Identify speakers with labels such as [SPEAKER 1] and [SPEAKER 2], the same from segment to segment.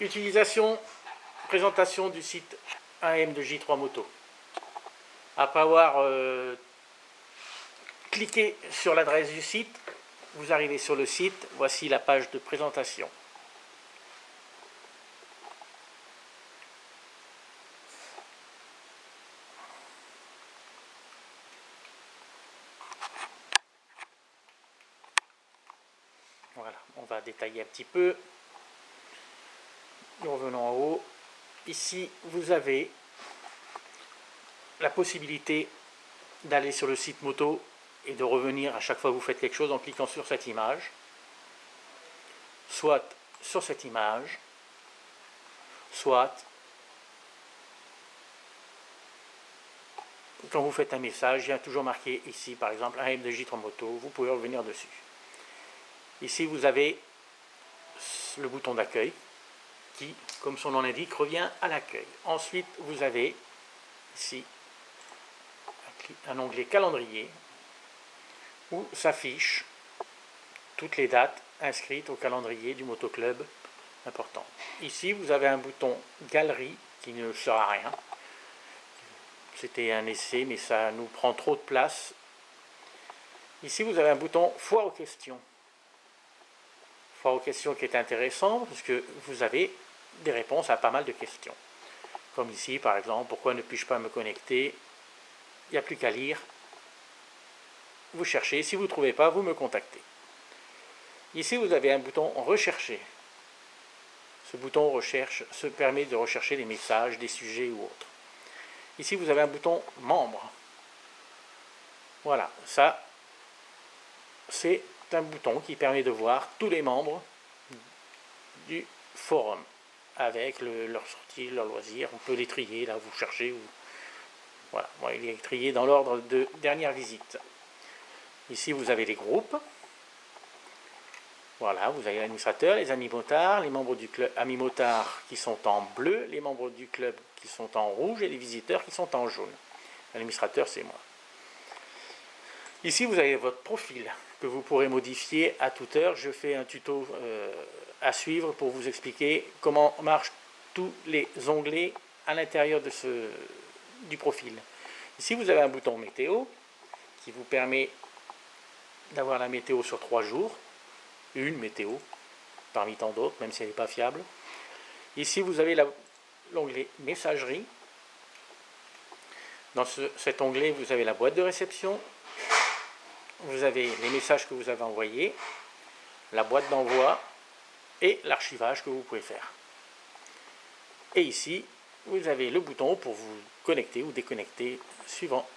[SPEAKER 1] Utilisation, présentation du site AM de J3 Moto. Après avoir cliqué sur l'adresse du site, vous arrivez sur le site, voici la page de présentation. Voilà, on va détailler un petit peu. Nous revenons en haut. Ici, vous avez la possibilité d'aller sur le site moto et de revenir à chaque fois que vous faites quelque chose en cliquant sur cette image, soit sur cette image, soit quand vous faites un message, il y a toujours marqué ici par exemple AM de J3 Moto, vous pouvez revenir dessus. Ici vous avez le bouton d'accueil qui, comme son nom l'indique, revient à l'accueil. Ensuite vous avez ici un onglet calendrier où s'affichent toutes les dates inscrites au calendrier du motoclub important. Ici vous avez un bouton galerie qui ne sert à rien. C'était un essai mais ça nous prend trop de place. Ici vous avez un bouton foire aux questions. Foire aux questions qui est intéressant parce que vous avez des réponses à pas mal de questions. Comme ici par exemple, pourquoi ne puis-je pas me connecter? Il n'y a plus qu'à lire. Vous cherchez, si vous ne trouvez pas, vous me contactez. Ici vous avez un bouton rechercher. Ce bouton recherche se permet de rechercher des messages, des sujets ou autres. Ici vous avez un bouton membre. Voilà, ça c'est un bouton qui permet de voir tous les membres du forum avec leurs sorties, leurs loisirs. On peut les trier, là vous cherchez. Voilà, il est trié dans l'ordre de dernière visite. Ici vous avez les groupes. Voilà, vous avez l'administrateur, les amis motards, les membres du club amis motards qui sont en bleu, les membres du club qui sont en rouge et les visiteurs qui sont en jaune. L'administrateur, c'est moi. Ici, vous avez votre profil que vous pourrez modifier à toute heure. Je fais un tuto à suivre pour vous expliquer comment marchent tous les onglets à l'intérieur du profil. Ici, vous avez un bouton météo qui vous permet d'avoir la météo sur 3 jours. Une météo, parmi tant d'autres, même si elle n'est pas fiable. Ici, vous avez l'onglet messagerie. Dans cet onglet, vous avez la boîte de réception. Vous avez les messages que vous avez envoyés, la boîte d'envoi et l'archivage que vous pouvez faire. Et ici, vous avez le bouton pour vous connecter ou déconnecter suivant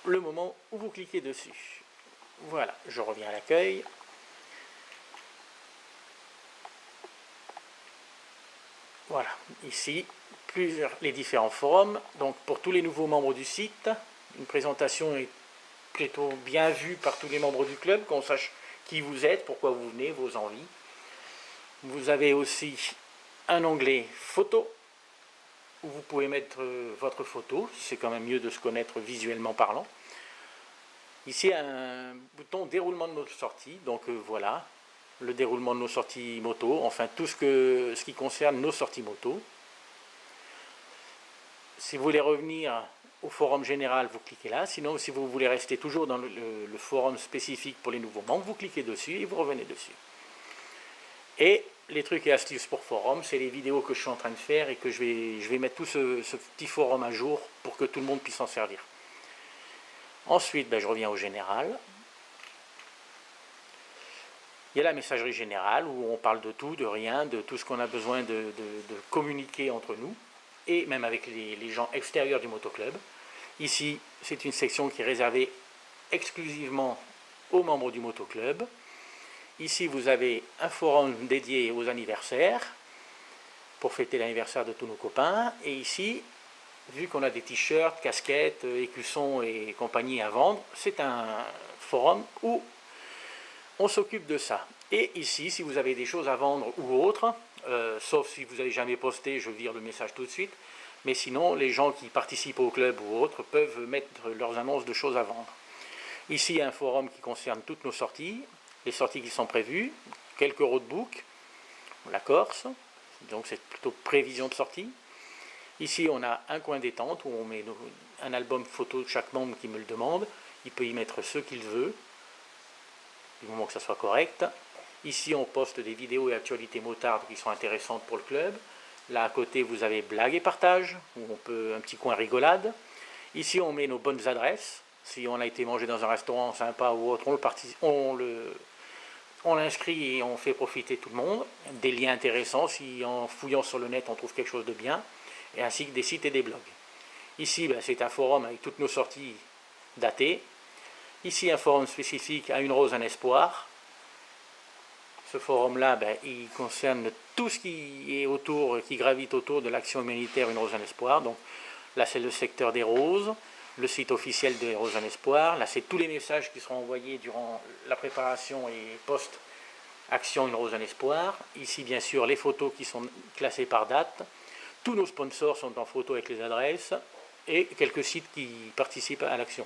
[SPEAKER 1] le moment où vous cliquez dessus. Voilà, je reviens à l'accueil. Voilà, ici, les différents forums. Donc pour tous les nouveaux membres du site, une présentation est plutôt bien vue par tous les membres du club, qu'on sache qui vous êtes, pourquoi vous venez, vos envies. Vous avez aussi un onglet photo, où vous pouvez mettre votre photo, c'est quand même mieux de se connaître visuellement parlant. Ici, un bouton déroulement de nos sorties, donc voilà, le déroulement de nos sorties moto, enfin tout ce qui concerne nos sorties moto. Si vous voulez revenir au forum général, vous cliquez là. Sinon, si vous voulez rester toujours dans le forum spécifique pour les nouveaux membres, vous cliquez dessus et vous revenez dessus. Et les trucs et astuces pour forum, c'est les vidéos que je suis en train de faire et que je vais mettre tout ce petit forum à jour pour que tout le monde puisse s'en servir. Ensuite, je reviens au général. Il y a la messagerie générale où on parle de tout, de rien, de tout ce qu'on a besoin de communiquer entre nous et même avec les gens extérieurs du motoclub. Ici, c'est une section qui est réservée exclusivement aux membres du motoclub. Ici, vous avez un forum dédié aux anniversaires pour fêter l'anniversaire de tous nos copains. Et ici, vu qu'on a des t-shirts, casquettes, écussons et compagnie à vendre, c'est un forum où on s'occupe de ça. Et ici, si vous avez des choses à vendre ou autres, sauf si vous n'avez jamais posté, je vire le message tout de suite, mais sinon, les gens qui participent au club ou autres peuvent mettre leurs annonces de choses à vendre. Ici, il y a un forum qui concerne toutes nos sorties, les sorties qui sont prévues, quelques roadbooks, la Corse, donc c'est plutôt prévision de sortie. Ici, on a un coin détente où on met un album photo de chaque membre qui me le demande. Il peut y mettre ce qu'il veut, du moment que ça soit correct. Ici, on poste des vidéos et actualités motardes qui sont intéressantes pour le club. Là, à côté, vous avez blague et partage, où on peut un petit coin rigolade. Ici, on met nos bonnes adresses. Si on a été manger dans un restaurant sympa ou autre, on l'inscrit et on fait profiter tout le monde. Des liens intéressants, si en fouillant sur le net, on trouve quelque chose de bien. Et ainsi que des sites et des blogs. Ici, c'est un forum avec toutes nos sorties datées. Ici, un forum spécifique à Une Rose, un Espoir. Ce forum-là, il concerne tout ce qui est autour, qui gravite autour de l'action humanitaire Une Rose, un Espoir. Donc là, c'est le secteur des roses, le site officiel des Roses, un Espoir. Là, c'est tous les messages qui seront envoyés durant la préparation et post-action Une Rose, un Espoir. Ici, bien sûr, les photos qui sont classées par date. Tous nos sponsors sont en photo avec les adresses et quelques sites qui participent à l'action.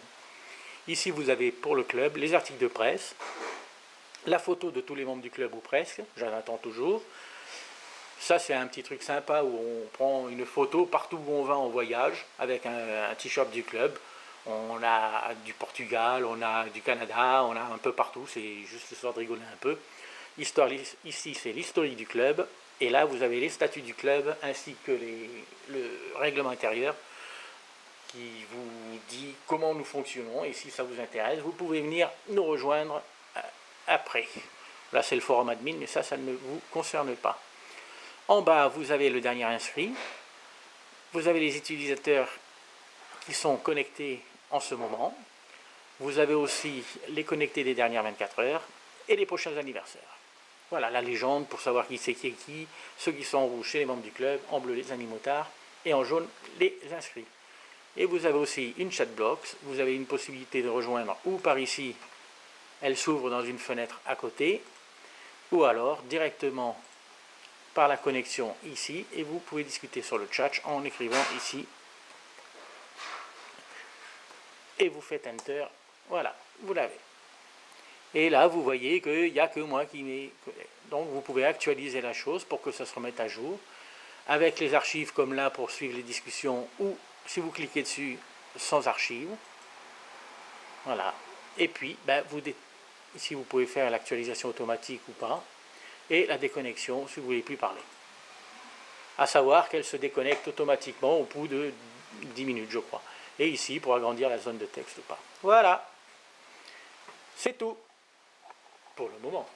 [SPEAKER 1] Ici, vous avez pour le club les articles de presse, la photo de tous les membres du club ou presque, j'en attends toujours. Ça, c'est un petit truc sympa où on prend une photo partout où on va en voyage avec un t-shirt du club. On a du Portugal, on a du Canada, on a un peu partout, c'est juste histoire de rigoler un peu. Ici, c'est l'historique du club. Et là, vous avez les statuts du club ainsi que le règlement intérieur qui vous dit comment nous fonctionnons. Et si ça vous intéresse, vous pouvez venir nous rejoindre après. Là, c'est le forum admin, mais ça ne vous concerne pas. En bas, vous avez le dernier inscrit. Vous avez les utilisateurs qui sont connectés en ce moment. Vous avez aussi les connectés des dernières 24 heures et les prochains anniversaires. Voilà, la légende pour savoir qui c'est qui est qui, ceux qui sont en rouge, c'est les membres du club, en bleu les animotards et en jaune les inscrits. Et vous avez aussi une chatbox, vous avez une possibilité de rejoindre ou par ici, elle s'ouvre dans une fenêtre à côté, ou alors directement par la connexion ici, et vous pouvez discuter sur le chat en écrivant ici, et vous faites Enter, voilà, vous l'avez. Et là, vous voyez qu'il n'y a que moi qui mets. Donc, vous pouvez actualiser la chose pour que ça se remette à jour. Avec les archives comme là pour suivre les discussions ou si vous cliquez dessus sans archives. Voilà. Et puis, ici, vous pouvez faire l'actualisation automatique ou pas. Et la déconnexion si vous ne voulez plus parler. À savoir qu'elle se déconnecte automatiquement au bout de 10 minutes, je crois. Et ici, pour agrandir la zone de texte ou pas. Voilà. C'est tout. Pour le moment.